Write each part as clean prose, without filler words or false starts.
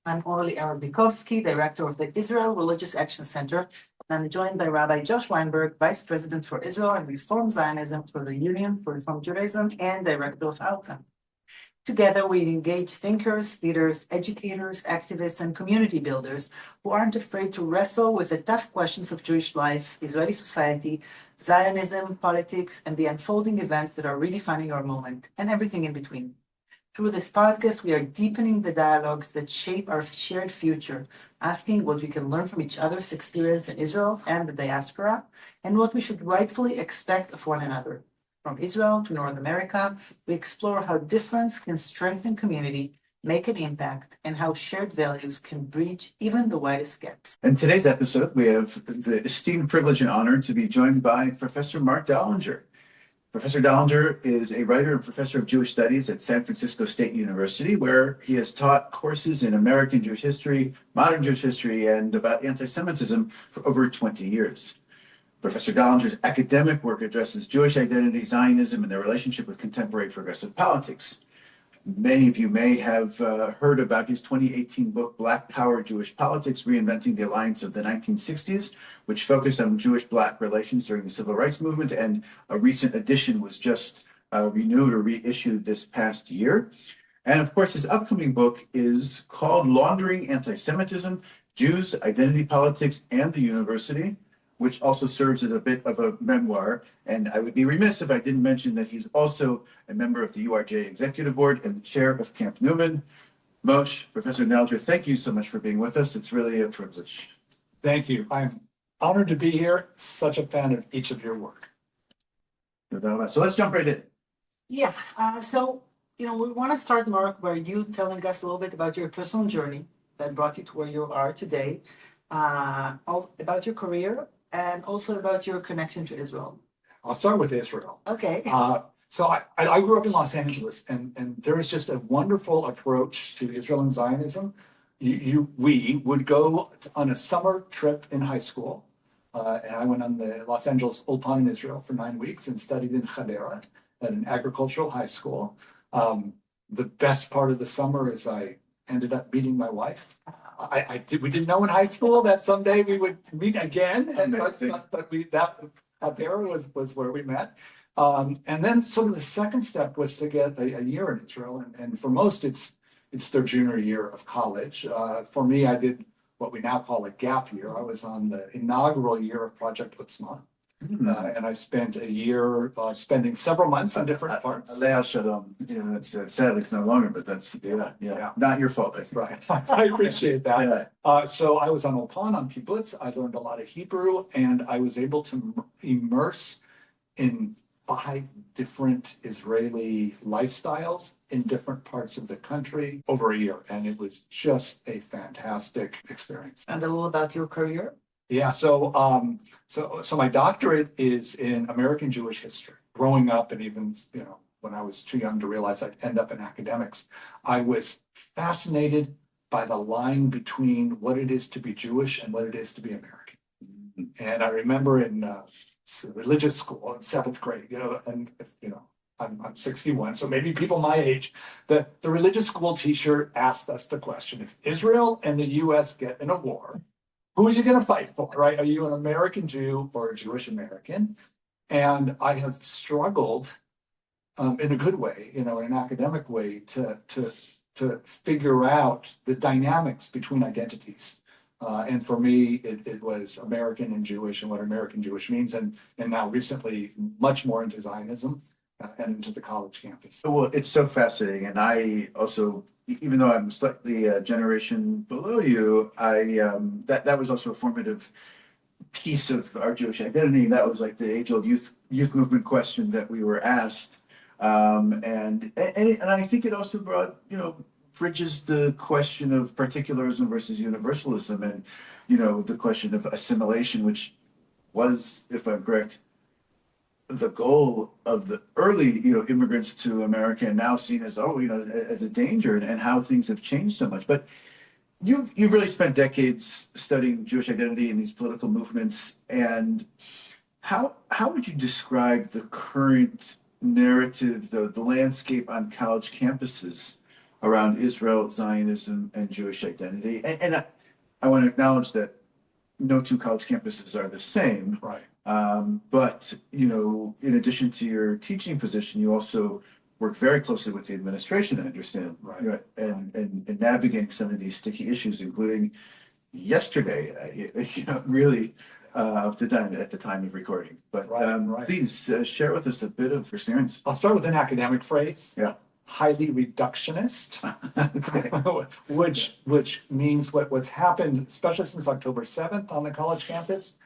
I'm Orly Erez-Likhovski, Director of the Israel Religious Action Center. I'm joined by Rabbi Josh Weinberg, Vice President for Israel and Reform Zionism for the Union for Reform Judaism and Director of ARZA. Together, we engage thinkers, leaders, educators, activists, and community builders who aren't afraid to wrestle with the tough questions of Jewish life, Israeli society, Zionism, politics, and the unfolding events that are redefining our moment, and everything in between. Through this podcast, we are deepening the dialogues that shape our shared future, asking what we can learn from each other's experience in Israel and the diaspora, and what we should rightfully expect of one another. From Israel to North America, we explore how difference can strengthen community, make an impact, and how shared values can bridge even the widest gaps. In today's episode, we have the esteemed privilege and honor to be joined by Professor Marc Dollinger. Professor Dollinger is a writer and professor of Jewish studies at San Francisco State University, where he has taught courses in American Jewish history, modern Jewish history, and about anti-Semitism for over 20 years. Professor Dollinger's academic work addresses Jewish identity, Zionism, and their relationship with contemporary progressive politics. Many of you may have heard about his 2018 book, Black Power, Jewish Politics, Reinventing the Alliance of the 1960s, which focused on Jewish-Black relations during the Civil Rights Movement, and a recent edition was just renewed or reissued this past year. And of course, his upcoming book is called Laundering Anti-Semitism, Jews, Identity Politics, and the University, which also serves as a bit of a memoir. And I would be remiss if I didn't mention that he's also a member of the URJ Executive Board and the chair of Camp Newman. Moshe, Professor Dollinger, thank you so much for being with us. It's really a privilege. Thank you. I'm honored to be here. Such a fan of each of your work. So let's jump right in. Yeah, we want to start, Mark, by you telling us a little bit about your personal journey that brought you to where you are today, about your career, and also about your connection to Israel. I'll start with Israel. Okay. So I grew up in Los Angeles, and there is just a wonderful approach to Israel and Zionism. We would go on a summer trip in high school, and I went on the Los Angeles Ulpan in Israel for 9 weeks and studied in Hadera at an agricultural high school. The best part of the summer is I ended up meeting my wife. We didn't know in high school that someday we would meet again, and Hadera was where we met. And then sort of the second step was to get a year in Israel, and for most it's their junior year of college. For me, I did what we now call a gap year. I was on the inaugural year of Project Utzma. And I spent a year spending several months in different parts. Sadly, it's no longer, but that's, yeah. Not your fault. Right. I appreciate that. Yeah. So I was on Ulpan, on kibbutz. I learned a lot of Hebrew, and I was able to immerse in 5 different Israeli lifestyles in different parts of the country over a year. And it was just a fantastic experience. And a little about your career? Yeah, so my doctorate is in American Jewish history. Growing up, and even when I was too young to realize I'd end up in academics, I was fascinated by the line between what it is to be Jewish and what it is to be American. And I remember in religious school in 7th grade, I'm 61, so maybe people my age, the religious school teacher asked us the question: if Israel and the U.S. get in a war, who are you going to fight for, right? Are you an American Jew or a Jewish American? And I have struggled in a good way, in an academic way, to figure out the dynamics between identities. And for me, it was American and Jewish, and what American Jewish means, and now recently much more into Zionism and into the college campus. Well, it's so fascinating, and I also, even though I'm slightly a generation below you, that was also a formative piece of our Jewish identity. That was like the age-old youth movement question that we were asked, and I think it also brought bridges the question of particularism versus universalism, and the question of assimilation, which was, if I'm correct, the goal of the early, immigrants to America, and now seen as, as a danger, and how things have changed so much. But you've really spent decades studying Jewish identity and these political movements. And how would you describe the current narrative, the landscape on college campuses around Israel, Zionism, and Jewish identity. And I want to acknowledge that no two college campuses are the same. Right. But, you know, in addition to your teaching position, you also work very closely with the administration, I understand, Right. And navigating some of these sticky issues, including yesterday, you know, really up to time at the time of recording. But Right. please share with us a bit of experience. I'll start with an academic phrase. Yeah. Highly reductionist, Okay. which means what's happened, especially since October 7th on the college campus,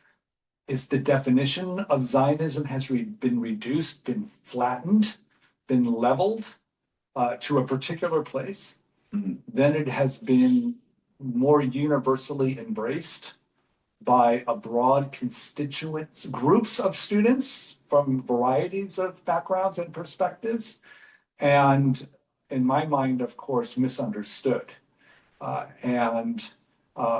is the definition of Zionism has been reduced, been flattened, been leveled to a particular place. Mhm. Then it has been more universally embraced by a broad constituents, groups of students from varieties of backgrounds and perspectives. And in my mind, of course, misunderstood.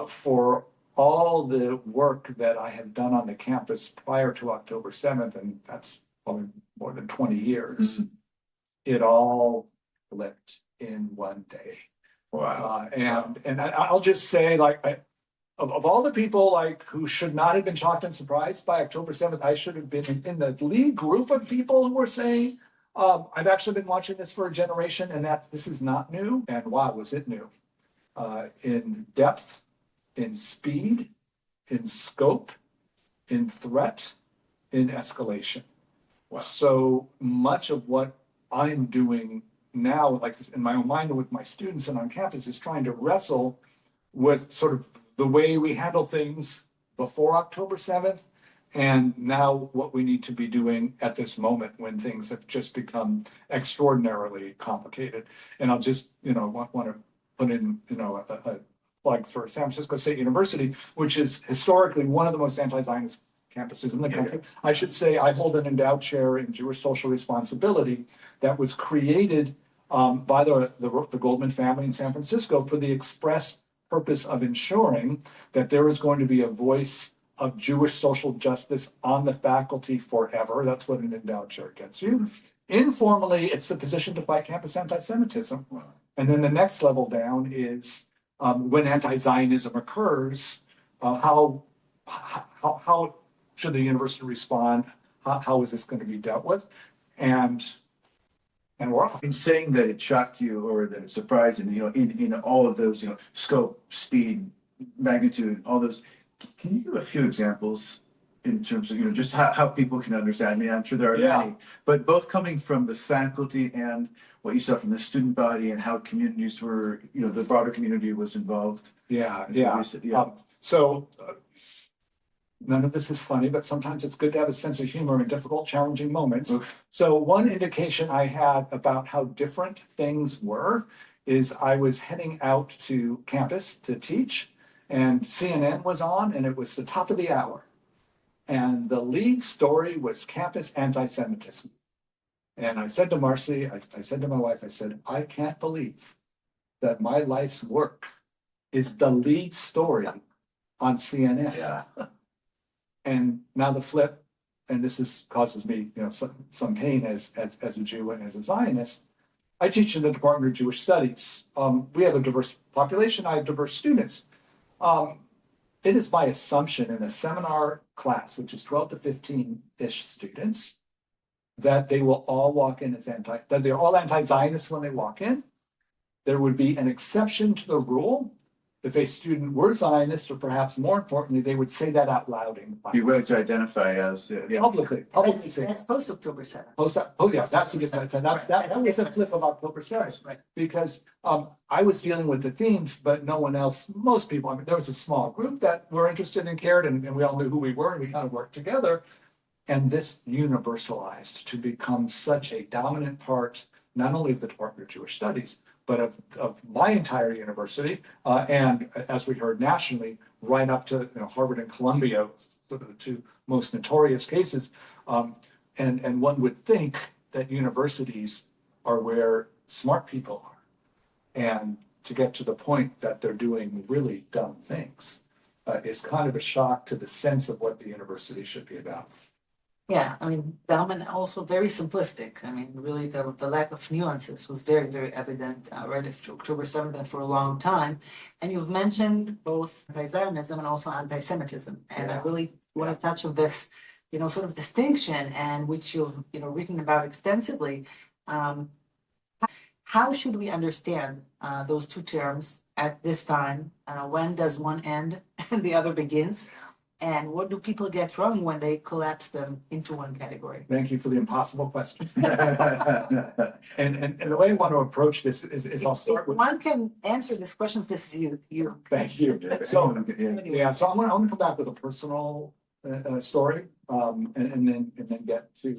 For all the work that I have done on the campus prior to October 7th, and that's probably more than 20 years, it all flipped in one day. Wow. And I'll just say, like, of all the people like who should not have been shocked and surprised by October 7th, I should have been in the lead group of people who were saying, I've actually been watching this for a generation, and this is not new. And wow, was it new? In depth, in speed, in scope, in threat, in escalation. Wow. So much of what I'm doing now, like in my own mind with my students and on campus, is trying to wrestle with sort of the way we handle things before October 7th, and now what we need to be doing at this moment when things have just become extraordinarily complicated. And I'll just, want to put in, a plug for San Francisco State University, which is historically one of the most anti-Zionist campuses in the country. Yeah. I should say I hold an endowed chair in Jewish social responsibility that was created by the Goldman family in San Francisco for the express purpose of ensuring that there is going to be a voice of Jewish social justice on the faculty forever. That's what an endowed chair gets you. Informally, it's the position to fight campus anti-Semitism. And then the next level down is when anti-Zionism occurs, how should the university respond? How is this going to be dealt with? And we're off. In saying that it shocked you or that it surprised you, in all of those, scope, speed, magnitude, all those, can you give a few examples in terms of, just how people can understand? I mean, I'm sure there are many, but both coming from the faculty and what you saw from the student body and how communities were, the broader community was involved. So none of this is funny, but sometimes it's good to have a sense of humor in difficult, challenging moments. Oof. So one indication I had about how different things were is I was heading out to campus to teach, and CNN was on, and it was the top of the hour. And the lead story was campus anti-Semitism. And I said to Marcy, I said to my wife, I said, I can't believe that my life's work is the lead story on CNN. Yeah. And now the flip, and this causes me, some pain as a Jew and as a Zionist. I teach in the Department of Jewish Studies. We have a diverse population. I have diverse students. It is my assumption in a seminar class, which is 12 to 15-ish students, that they will all walk in as that they're all anti-Zionists when they walk in. There would be an exception to the rule if a student were Zionist, or perhaps more importantly, they would say that out loud in class. Be willing to identify as publicly say That's post October 7th. That's a good point. That was a flip of October 7th, Right. because I was dealing with the themes, but no one else, most people, I mean, there was a small group that were interested and cared, and we all knew who we were, and we kind of worked together. And this universalized to become such a dominant part, not only of the Department of Jewish Studies, but of my entire university, and as we heard nationally, right up to Harvard and Columbia, sort of the two most notorious cases. And one would think that universities are where smart people are, and to get to the point that they're doing really dumb things is kind of a shock to the sense of what the university should be about. Yeah, I mean, Bauman also very simplistic. I mean, really, the lack of nuances was very, very evident right after October 7th and for a long time. And you've mentioned both anti-Zionism and also anti-Semitism. And I really want to touch on this, sort of distinction, and which you've, written about extensively. How should we understand those two terms at this time? When does one end and the other begins? And what do people get wrong when they collapse them into one category? Thank you for the impossible question. And the way I want to approach this is I'll start with. One can answer these questions. This is you. Thank you. So I'm going to come back with a personal story, and then get to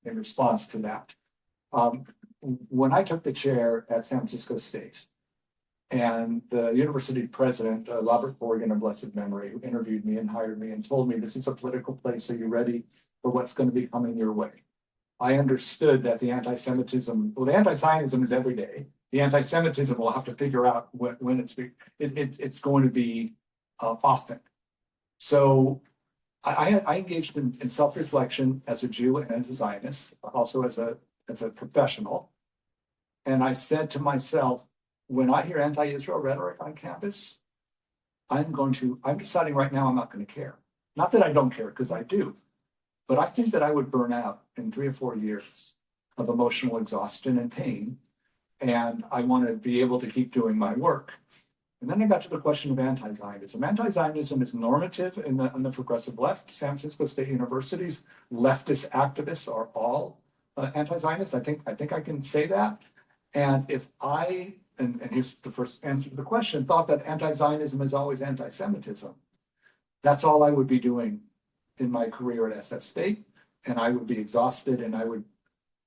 a response to that. When I took the chair at San Francisco State, and the university president, Robert Morgan of blessed memory, who interviewed me and hired me and told me, this is a political place, are you ready for what's going to be coming your way? I understood that the anti-Semitism, well, the anti-Zionism is every day. The anti-Semitism will have to figure out when it's going to be often. So I engaged in self-reflection as a Jew and as a Zionist, also as a professional. And I said to myself, when I hear anti-Israel rhetoric on campus, I'm deciding right now I'm not going to care. Not that I don't care, because I do, but I think that I would burn out in 3 or 4 years of emotional exhaustion and pain, and I want to be able to keep doing my work. And then I got to the question of anti-Zionism. Anti-Zionism is normative in the progressive left. San Francisco State University's leftist activists are all anti-Zionist. I think I can say that. And if and here's the first answer to the question, thought that anti-Zionism is always anti-Semitism, that's all I would be doing in my career at SF State, and I would be exhausted, and I would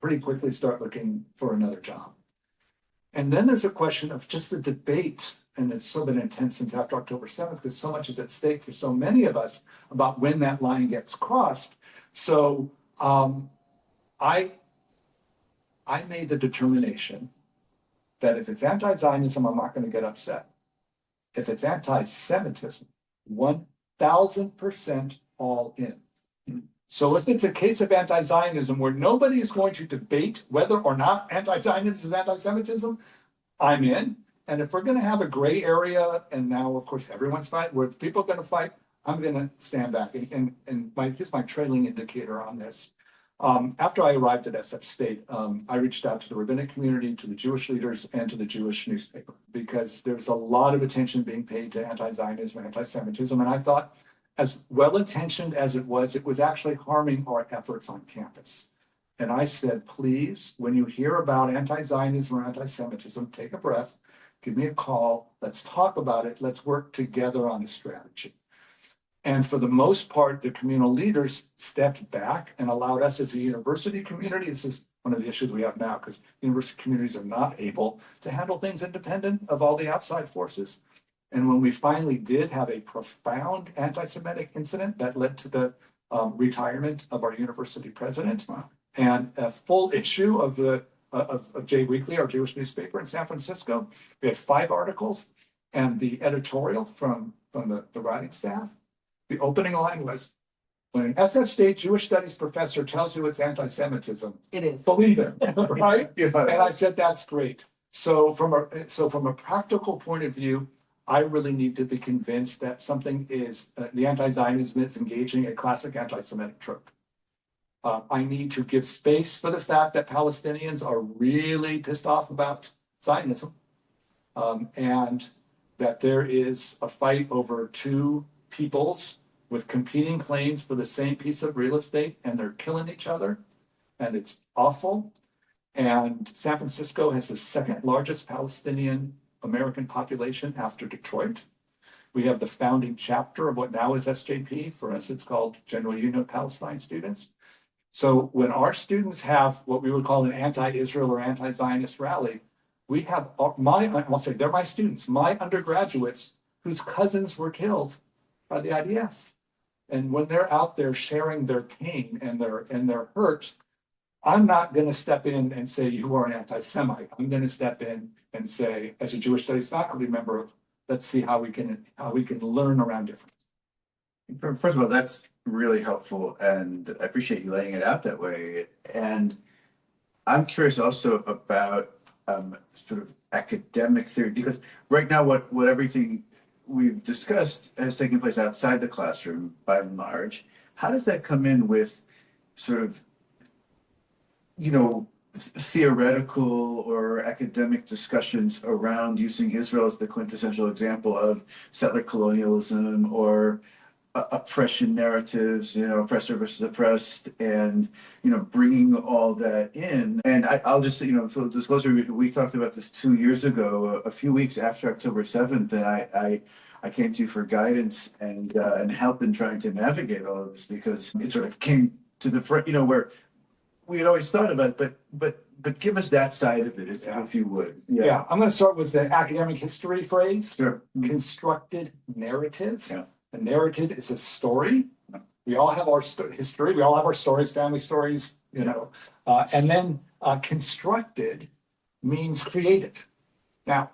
pretty quickly start looking for another job. And then there's a question of just the debate, and it's so been intense since after October 7th, because so much is at stake for so many of us about when that line gets crossed. So I made the determination that if it's anti-Zionism, I'm not going to get upset. If it's anti-Semitism, 1000% all in. So if it's a case of anti-Zionism where nobody is going to debate whether or not anti-Zionism is anti-Semitism, I'm in. And if we're going to have a gray area, and now, of course, everyone's fighting, where people are going to fight, I'm going to stand back. And here's my trailing indicator on this. After I arrived at SF State, I reached out to the rabbinic community, to the Jewish leaders, and to the Jewish newspaper, because there's a lot of attention being paid to anti-Zionism, anti-Semitism, and I thought, as well-intentioned as it was actually harming our efforts on campus. And I said, please, when you hear about anti-Zionism or anti-Semitism, take a breath, give me a call, let's talk about it, let's work together on a strategy. And for the most part, the communal leaders stepped back and allowed us as a university community. This is one of the issues we have now, because university communities are not able to handle things independent of all the outside forces. And when we finally did have a profound anti-Semitic incident that led to the retirement of our university president, and a full issue of J Weekly, our Jewish newspaper in San Francisco, we had 5 articles, and the editorial from the writing staff. The opening line was, when an SF State Jewish Studies professor tells you it's anti-Semitism, It is. believe it, right? And I said, that's great. So from a practical point of view, I really need to be convinced that something is, the anti-Zionism is engaging a classic anti-Semitic trope. I need to give space for the fact that Palestinians are really pissed off about Zionism, and that there is a fight over 2 peoples with competing claims for the same piece of real estate, and they're killing each other, and it's awful. And San Francisco has the 2nd largest Palestinian American population after Detroit. We have the founding chapter of what now is SJP. For us, it's called General Union of Palestine Students. So when our students have what we would call an anti-Israel or anti-Zionist rally, we have I'll say they're my students, my undergraduates whose cousins were killed by the IDF. And when they're out there sharing their pain and their hurt, I'm not going to step in and say you are an anti-Semite. I'm going to step in and say, as a Jewish studies faculty member, let's see how we can learn around difference. First of all, that's really helpful, and I appreciate you laying it out that way. And I'm curious also about sort of academic theory, because right now, what everything we've discussed has taken place outside the classroom by and large. How does that come in with sort of, theoretical or academic discussions around using Israel as the quintessential example of settler colonialism or oppression narratives, oppressor versus oppressed, and bringing all that in. And I'll just, full disclosure, we talked about this 2 years ago, a few weeks after October 7th, and I came to you for guidance and help in trying to navigate all of this, because it sort of came to the front, where we had always thought about it, but give us that side of it, if you would. Yeah, I'm going to start with the academic history phrase. Sure. Constructed narrative. Yeah. A narrative is a story. We all have our history. We all have our stories, family stories, and then constructed means created. Now,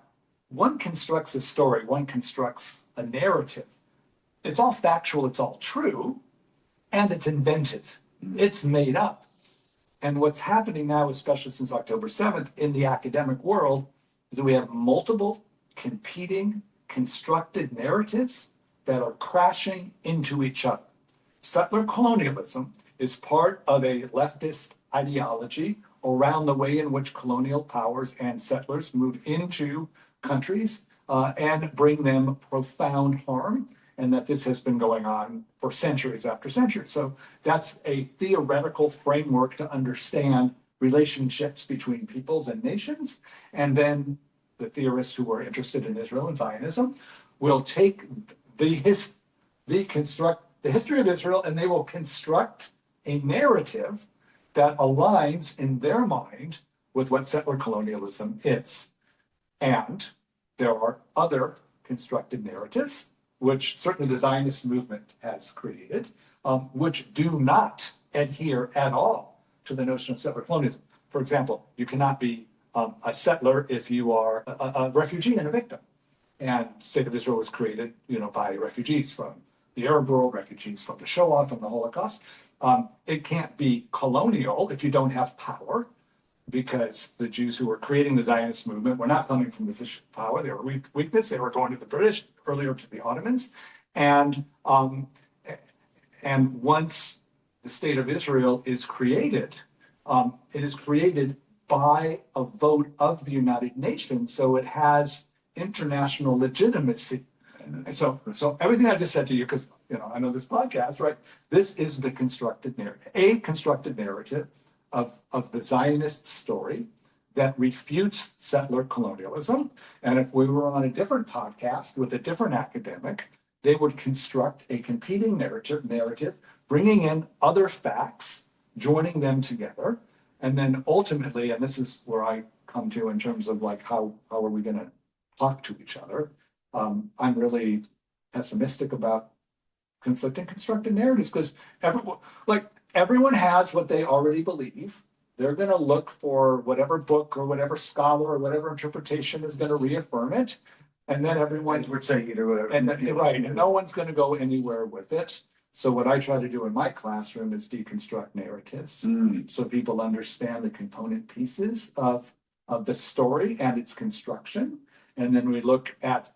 one constructs a story, one constructs a narrative. It's all factual, it's all true, and it's invented. It's made up. And what's happening now, especially since October 7th, in the academic world, is that we have multiple competing constructed narratives that are crashing into each other. Settler colonialism is part of a leftist ideology around the way in which colonial powers and settlers move into countries and bring them profound harm, and that this has been going on for centuries after centuries. So that's a theoretical framework to understand relationships between peoples and nations. And then the theorists who are interested in Israel and Zionism will take the history of Israel, and they will construct a narrative that aligns in their mind with what settler colonialism is. And there are other constructed narratives, which certainly the Zionist movement has created, which do not adhere at all to the notion of settler colonialism. For example, you cannot be a settler if you are a refugee and a victim. And the state of Israel was created, by refugees from the Arab world, refugees from the Shoah, from the Holocaust. It can't be colonial if you don't have power, because the Jews who were creating the Zionist movement were not coming from position of power. They were weakness. They were going to the British, earlier to the Ottomans. And once the state of Israel is created, it is created by a vote of the United Nations. So it has international legitimacy. And so everything I just said to you, because I know this podcast, right? This is the constructed narrative, a constructed narrative of the Zionist story that refutes settler colonialism. And if we were on a different podcast with a different academic, they would construct a competing narrative, bringing in other facts, joining them together, and then ultimately, and this is where I come to in terms of like how are we going to talk to each other. I'm really pessimistic about conflicting constructed narratives, because everyone has what they already believe. They're going to look for whatever book or whatever scholar or whatever interpretation is going to reaffirm it, and then everyone We're saying it or whatever. and no one's going to go anywhere with it. So what I try to do in my classroom is deconstruct narratives, so people understand the component pieces of the story and its construction. And then we look at,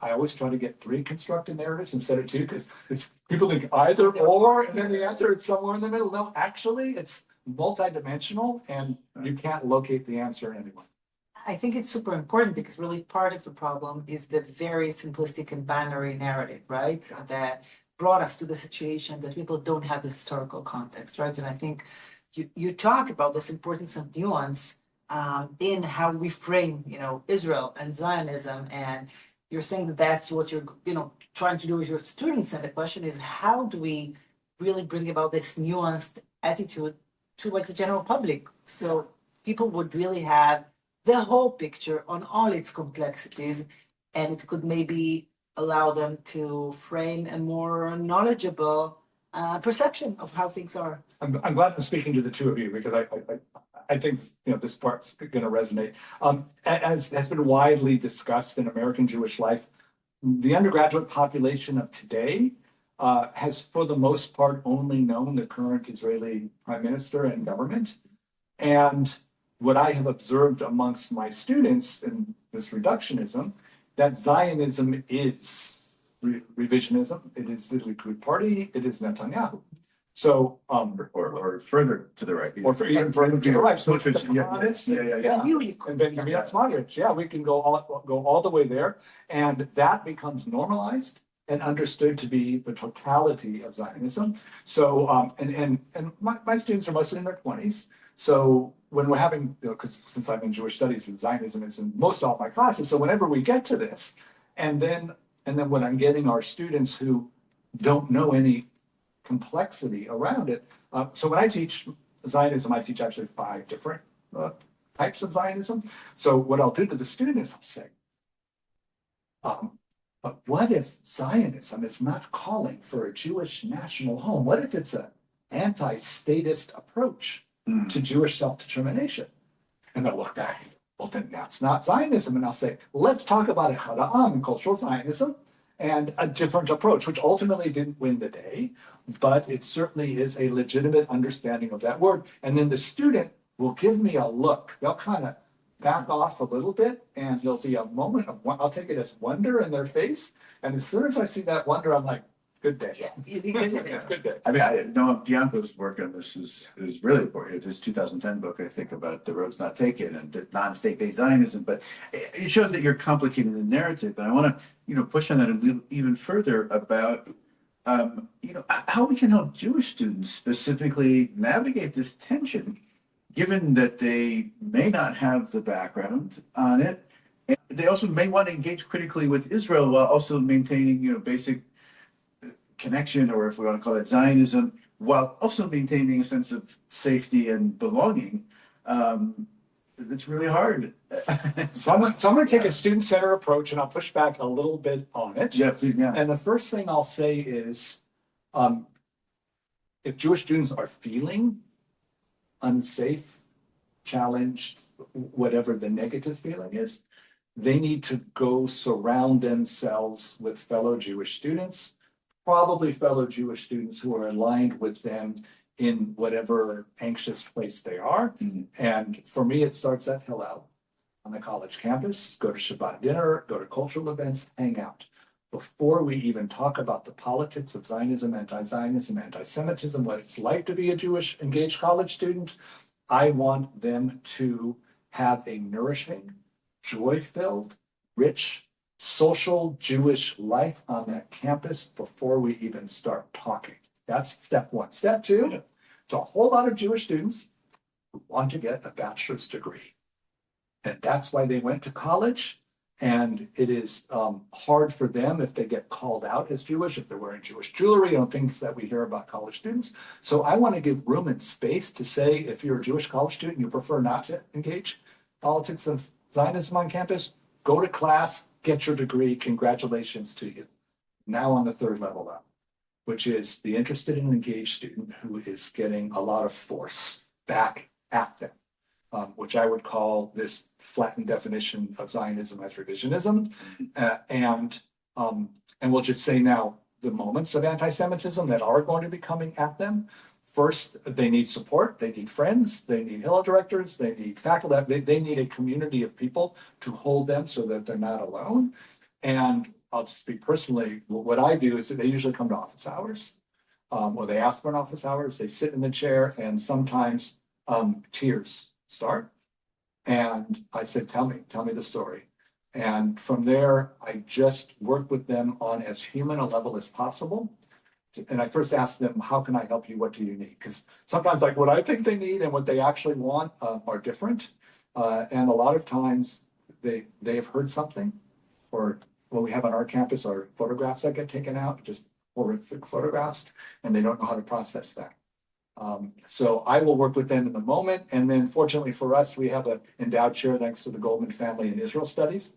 I always try to get 3 constructed narratives instead of 2, because it's people think either or, and then the answer is somewhere in the middle. No, actually, it's multidimensional, and you can't locate the answer anywhere. I think it's super important, because really part of the problem is the very simplistic and binary narrative, right? That brought us to the situation that people don't have the historical context, right? And I think you talk about this importance of nuance in how we frame, Israel and Zionism, and you're saying that that's what you're, trying to do with your students. And the question is, how do we really bring about this nuanced attitude to like the general public, so people would really have the whole picture on all its complexities, and it could maybe allow them to frame a more knowledgeable perception of how things are. I'm glad I'm speaking to the two of you, because I think this part's going to resonate. As has been widely discussed in American Jewish life, the undergraduate population of today has for the most part only known the current Israeli prime minister and government. And what I have observed amongst my students in this reductionism, that Zionism is revisionism, it is the Likud party, it is Netanyahu. So, or further to the right, or for even further to the right, so Smotrich, and Benjamin Smotrich, yeah, we can go all the way there, and that becomes normalized and understood to be the totality of Zionism. So, and my students are mostly in their 20s. So when we're having, because since I'm in Jewish studies, Zionism is in most all my classes. So whenever we get to this, and then when I'm getting our students who don't know any complexity around it. So when I teach Zionism, I teach actually 5 different types of Zionism. So what I'll do to the students, I'll say, but what if Zionism is not calling for a Jewish national home? What if it's an anti-statist approach to Jewish self-determination? And they'll look back, well, then that's not Zionism. And I'll say, let's talk about Echad Ha'am, cultural Zionism, and a different approach, which ultimately didn't win the day, but it certainly is a legitimate understanding of that word. And then the student will give me a look. They'll kind of back off a little bit, and there'll be a moment of, I'll take it as wonder in their face. And as soon as I see that wonder, I'm like, good day. Yeah, It's good day. I mean, Noam Bianco's work on this is really important. His 2010 book, I think, about the roads not taken and the non-state-based Zionism, but it shows that you're complicating the narrative. And I want to, push on that even further about, how we can help Jewish students specifically navigate this tension, given that they may not have the background on it. And they also may want to engage critically with Israel while also maintaining, basic connection, or if we want to call it Zionism, while also maintaining a sense of safety and belonging. It's really hard. So I'm going to take a student-centered approach, and I'll push back a little bit on it. Yeah. And the first thing I'll say is, if Jewish students are feeling unsafe, challenged, whatever the negative feeling is, they need to go surround themselves with fellow Jewish students, probably fellow Jewish students who are aligned with them in whatever anxious place they are. Mm-hmm. And for me, it starts at Hillel on the college campus. Go to Shabbat dinner, go to cultural events, hang out. Before we even talk about the politics of Zionism, anti-Zionism, anti-Semitism, what it's like to be a Jewish engaged college student, I want them to have a nourishing, joy-filled, rich, social Jewish life on that campus before we even start talking. That's step one. Step two, it's a whole lot of Jewish students who want to get a bachelor's degree. And that's why they went to college. And it is hard for them if they get called out as Jewish, if they're wearing Jewish jewelry, things that we hear about college students. So I want to give room and space to say, if you're a Jewish college student, you prefer not to engage politics of Zionism on campus, go to class, get your degree, congratulations to you. Now on the third level up, which is the interested and engaged student who is getting a lot of force back at them, which I would call this flattened definition of Zionism as revisionism. And we'll just say now the moments of anti-Semitism that are going to be coming at them. First, they need support, they need friends, they need Hillel directors, they need faculty, they need a community of people to hold them so that they're not alone. And I'll just speak personally, what I do is that they usually come to office hours, or they ask for an office hours, they sit in the chair, and sometimes tears start. And I said, tell me the story. And from there, I just work with them on as human a level as possible. And I first ask them, how can I help you? What do you need? Because sometimes like what I think they need and what they actually want are different. And a lot of times they have heard something, or what we have on our campus are photographs that get taken out, just horrific photographs, and they don't know how to process that. So I will work with them in the moment. And then fortunately for us, we have an endowed chair thanks to the Goldman family in Israel studies,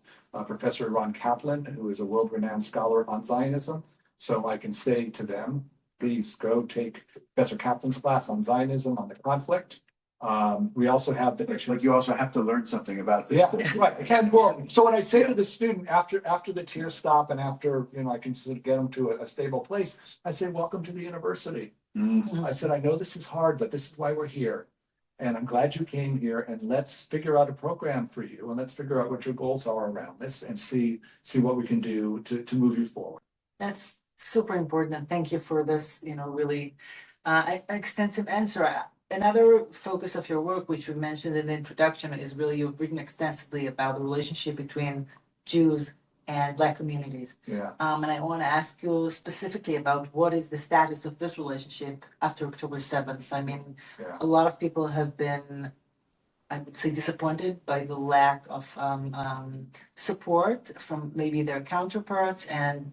Professor Ron Kaplan, who is a world-renowned scholar on Zionism. So I can say to them, please go take Professor Kaplan's class on Zionism, on the conflict. We also have the issue. Like you also have to learn something about this. Yeah, right. And well, so when I say to the student after the tears stop and after, I can sort of get them to a stable place, I say, welcome to the university. Mhm. I said, I know this is hard, but this is why we're here. And I'm glad you came here, and let's figure out a program for you, and let's figure out what your goals are around this and see what we can do to move you forward. That's super important, and thank you for this, really extensive answer. Another focus of your work, which you mentioned in the introduction, is really you've written extensively about the relationship between Jews and Black communities. Yeah. And I want to ask you specifically about what is the status of this relationship after October 7th. I mean, Yeah. a lot of people have been, I would say, disappointed by the lack of support from maybe their counterparts, and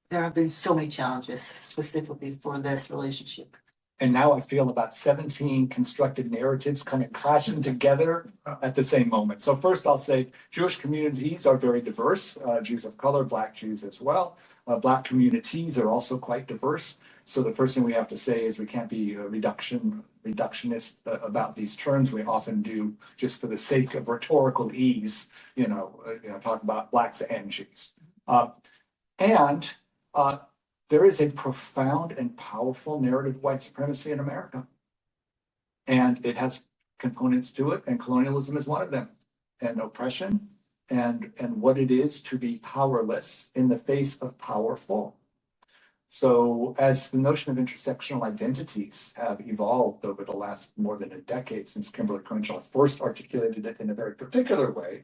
there have been so many challenges specifically for this relationship. And now I feel about 17 constructed narratives coming clashing together at the same moment. So first I'll say Jewish communities are very diverse, Jews of color, Black Jews as well. Black communities are also quite diverse. So the first thing we have to say is we can't be reductionist about these terms. We often do just for the sake of rhetorical ease, talk about Blacks and Jews. There is a profound and powerful narrative of white supremacy in America. And it has components to it, and colonialism is one of them, and oppression, and what it is to be powerless in the face of powerful. So as the notion of intersectional identities have evolved over the last more than a decade since Kimberly Crenshaw first articulated it in a very particular way,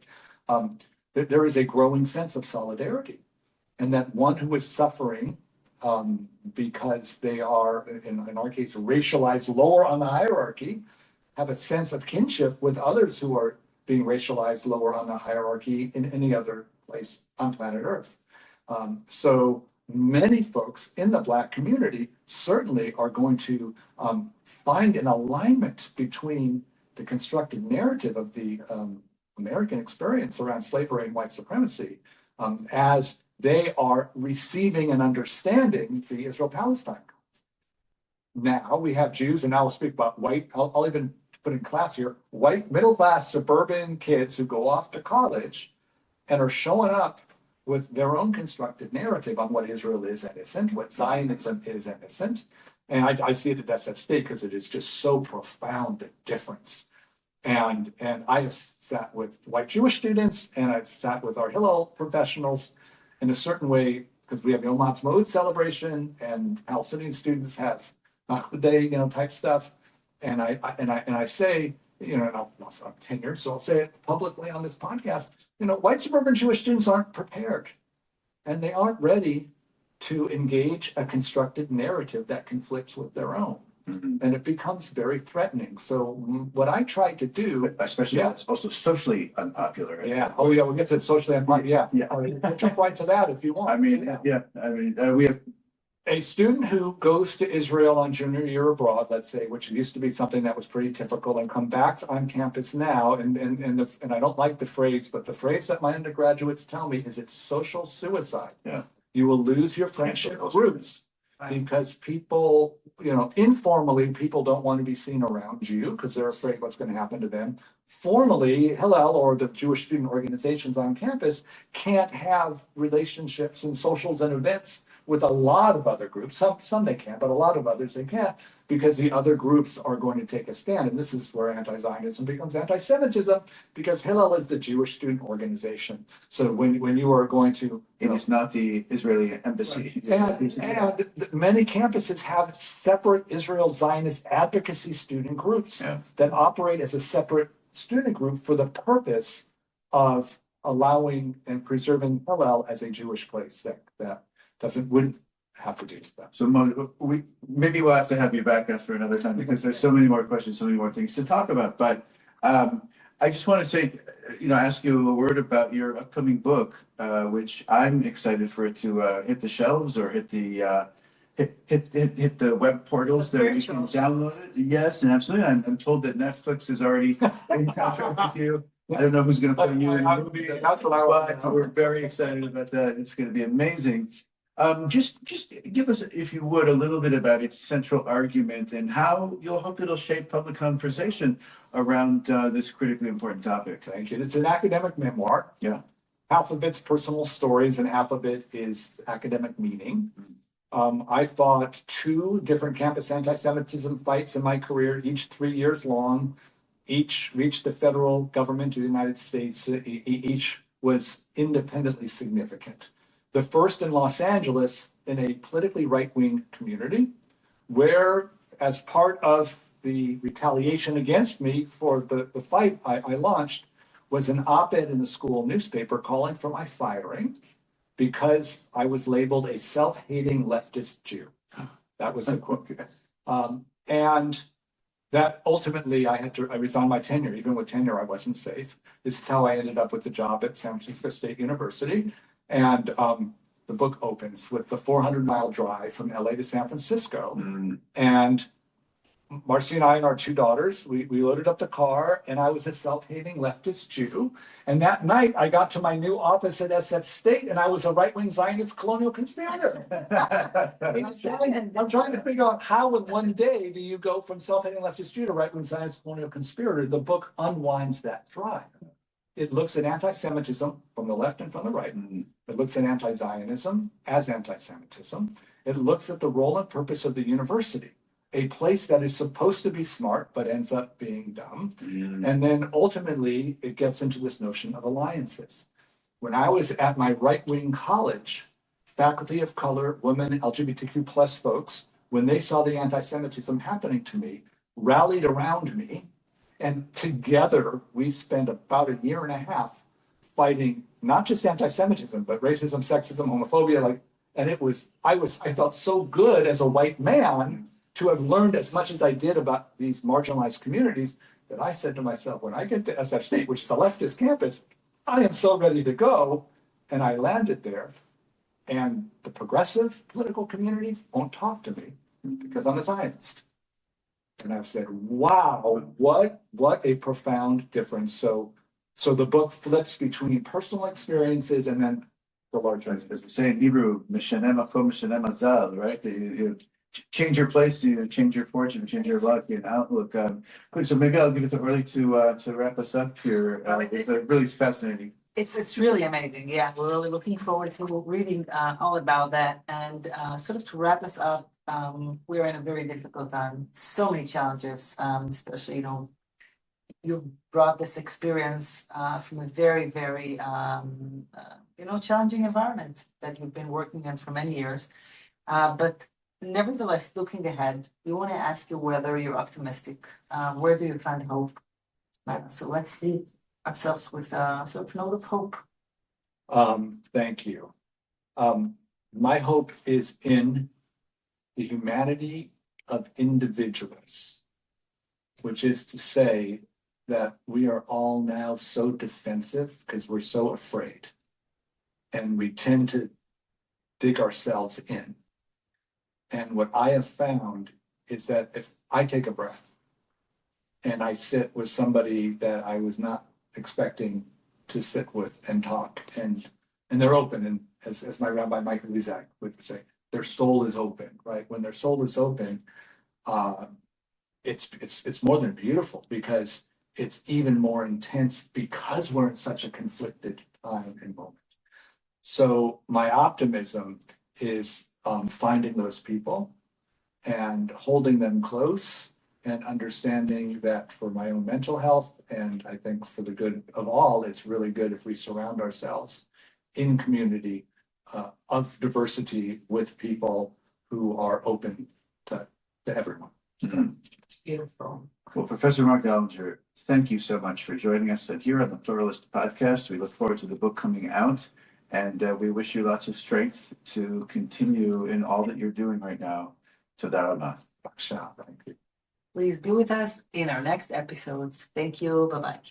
there is a growing sense of solidarity. And that one who is suffering because they are, in our case, racialized lower on the hierarchy, have a sense of kinship with others who are being racialized lower on the hierarchy in any other place on planet Earth. So many folks in the Black community certainly are going to find an alignment between the constructed narrative of the American experience around slavery and white supremacy as they are receiving and understanding the Israel-Palestine. Now we have Jews, and now I'll speak about white, I'll even put in class here, white middle-class suburban kids who go off to college and are showing up with their own constructed narrative on what Israel is innocent, what Zionism is innocent. And I see it at SF State because it is just so profound, the difference. And I have sat with white Jewish students, and I've sat with our Hillel professionals in a certain way, because we have Yom Ha'atzmaut celebration, and Palestinian students have Nachla Day, type stuff. And I say, and I'm 10 so I'll say it publicly on this podcast, white suburban Jewish students aren't prepared, and they aren't ready to engage a constructed narrative that conflicts with their own. Mm-hmm. And it becomes very threatening. So what I try to do, especially it's also socially unpopular. Right? Yeah. Oh, yeah. We'll get to socially unpopular. Yeah. I'll jump right to that if you want. We have a student who goes to Israel on junior year abroad, let's say, which used to be something that was pretty typical, and come back on campus now. And I don't like the phrase, but the phrase that my undergraduates tell me is it's social suicide. Yeah. You will lose your friendship groups. Because people, informally, people don't want to be seen around you because they're afraid what's going to happen to them. Formally, Hillel or the Jewish student organizations on campus can't have relationships and socials and events with a lot of other groups. Some they can, but a lot of others they can't, because the other groups are going to take a stand. And this is where anti-Zionism becomes anti-Semitism, because Hillel is the Jewish student organization. So when you are going to... It is not the Israeli embassy. Right. And many campuses have separate Israel Zionist advocacy student groups that operate as a separate student group for the purpose of allowing and preserving Hillel as a Jewish place that wouldn't have to do that. So maybe we'll have to have you back after another time, because there's so many more questions, so many more things to talk about. But I just want to say, ask you a word about your upcoming book, which I'm excited for it to hit the shelves or hit the hit the web portals that we can download it. Yes, and absolutely. I'm told that Netflix is already in contract with you. I don't know who's going to play you in the movie. That's what I want. But we're very excited about that. It's going to be amazing. Just give us, if you would, a little bit about its central argument and how you'll hope it'll shape public conversation around this critically important topic. Thank you. It's an academic memoir. Yeah. Half of it's personal stories and half of it is academic meaning. I fought 2 different campus anti-Semitism fights in my career, each 3 years long. Each reached the federal government of the United States. Each was independently significant. The first in Los Angeles, in a politically right-wing community, where as part of the retaliation against me for the fight I launched, was an op-ed in the school newspaper calling for my firing because I was labeled a self-hating leftist Jew. That was the quote. And that ultimately I resigned my tenure. Even with tenure, I wasn't safe. This is how I ended up with the job at San Francisco State University. And the book opens with the 400-mile drive from LA to San Francisco. And Marcy and I and our 2 daughters, we loaded up the car, and I was a self-hating leftist Jew. And that night, I got to my new office at SF State, and I was a right-wing Zionist colonial conspirator. I'm trying to figure out how in one day do you go from self-hating leftist Jew to right-wing Zionist colonial conspirator. The book unwinds that drive. It looks at anti-Semitism from the left and from the right. It looks at anti-Zionism as anti-Semitism. It looks at the role and purpose of the university, a place that is supposed to be smart but ends up being dumb. And then ultimately, it gets into this notion of alliances. When I was at my right-wing college, faculty of color, women, LGBTQ plus folks, when they saw the anti-Semitism happening to me, rallied around me. And together, we spent about 1.5 years fighting not just anti-Semitism, but racism, sexism, homophobia. I felt so good as a white man to have learned as much as I did about these marginalized communities that I said to myself, when I get to SF State, which is a leftist campus, I am so ready to go. And I landed there. And the progressive political community won't talk to me because I'm a Zionist. And I've said, wow, what a profound difference. So the book flips between personal experiences and then the larger. As we say in Hebrew, mishanem makom, mishanem mazal, right? You change your place, you change your fortune, change your luck and outlook. Good. So maybe I'll give it to Orly to wrap us up here. It's really fascinating. It's really amazing. Yeah, we're really looking forward to reading all about that. And sort of to wrap us up, we're in a very difficult time. So many challenges, especially, you brought this experience from a very, very, challenging environment that you've been working in for many years. But nevertheless, looking ahead, we want to ask you whether you're optimistic. Where do you find hope? So let's leave ourselves with a sort of note of hope. Thank you. My hope is in the humanity of individuals, which is to say that we are all now so defensive because we're so afraid. And we tend to dig ourselves in. And what I have found is that if I take a breath and I sit with somebody that I was not expecting to sit with and talk, and they're open, and as my Rabbi Michael Lizak would say, their soul is open, right? When their soul is open, it's more than beautiful because it's even more intense because we're in such a conflicted time and moment. So my optimism is finding those people and holding them close and understanding that for my own mental health, and I think for the good of all, it's really good if we surround ourselves in community of diversity with people who are open to everyone. It's beautiful. Well, Professor Marc Dollinger, thank you so much for joining us here on the Pluralist Podcast. We look forward to the book coming out, and we wish you lots of strength to continue in all that you're doing right now. Toda rabah. Thank you. Please be with us in our next episodes. Thank you. Bye-bye.